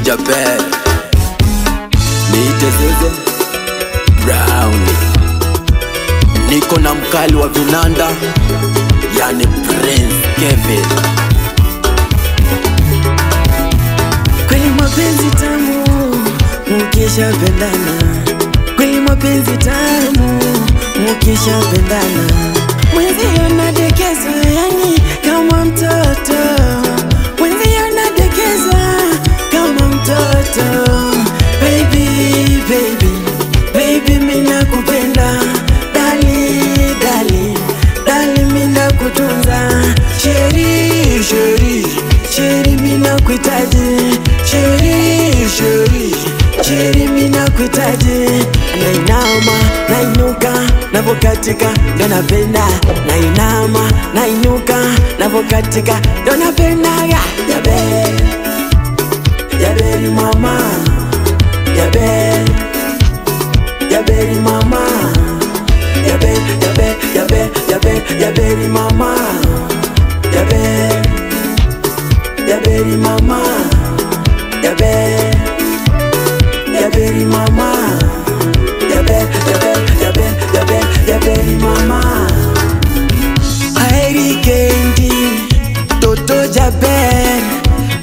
Jaber Niitezeze Brown. Niko na mkali wa vinanda, yani Prince Kevin. Kweli mapenzi tamu mkisha pendana, kweli mapenzi tamu mkisha pendana. Mwenzio nadekeza yani kama mtoto, mwenzio nadekeza kama mtoto. Baby, baby, baby mina kupenda. Dali, dali, dali mina kutunza. Sheri, sheri, sheri mina kuitaji. Sheri, sheri, sheri mina kuitaji. Nainama, nainuka, navokatika, ndo napenda. Nainama, nainuka, navokatika, ndo napenda. Jaber, Jaberi mama, Jaber, Jaberi mama, Jaber, Jaber, Jaber, Jaber, Jaberi mama, Jaber, Jaberi mama, Jaber, Jaberi mama, Jaber, Jaber, Jaber, Jaber, Jaberi mama. Aeri Kendi, Toto Jaber,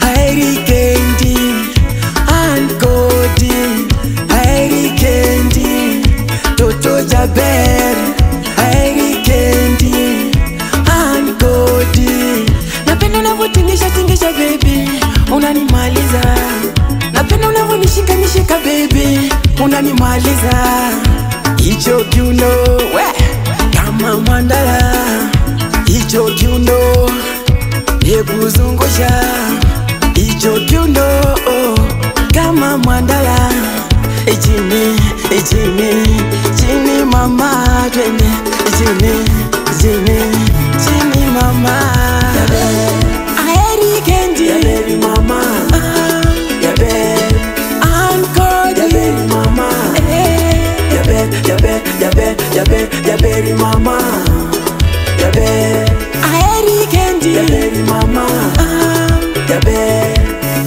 Aeri Kendi, Ankodi, Aeri Kendi, Toto Jaber, Aeri Kendi, Ankodi. Napenda unavyotingisha tingisha baby, unanimaliza. Napenda unavyonishika nishika baby, unanimaliza. Hicho kiuno kama mandala, hicho kiuno yekuzungusha. Hicho kiuno kama mandala. Chini, chini, chini mama twende. Chini, chini, chini mama. Aeri Kendi, Jaberi mama, Jaber, Ankodi, Jaberi mama, Jaber, Jaber, Jaber, Jaber, Jaberi mama, Jaber, Aeri Kendi, Jaberi mama, Jaber,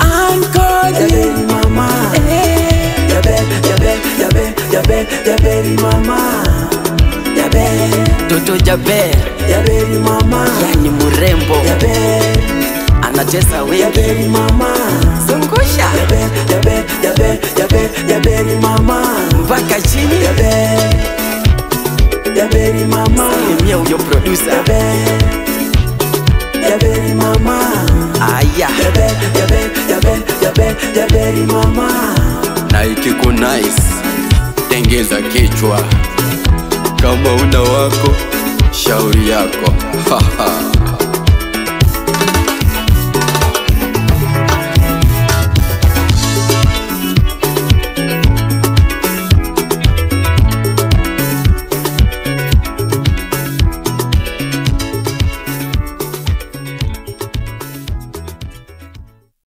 Ankodi, Jaberi mama, Jaber, Jaber, Jaber, Jaber, Jaberi mama, Jaber, Toto Jaber, Jaberi mama, yani murembo, Jaber, anacheza wengi. Jaberi mama, Zungusha Jaber, Jaber, Jaber, Jaber, Jaberi mama, mpaka chini. Jaber, Jaberi mama, Salimia huyo producer. Jaber, Jaberi mama, Aya, Jaber, Jaber, Jaber, Jaber, Jaberi mama. na ikiku nice, tengeza kichwa. Kama una wako, shauri yako. Haha.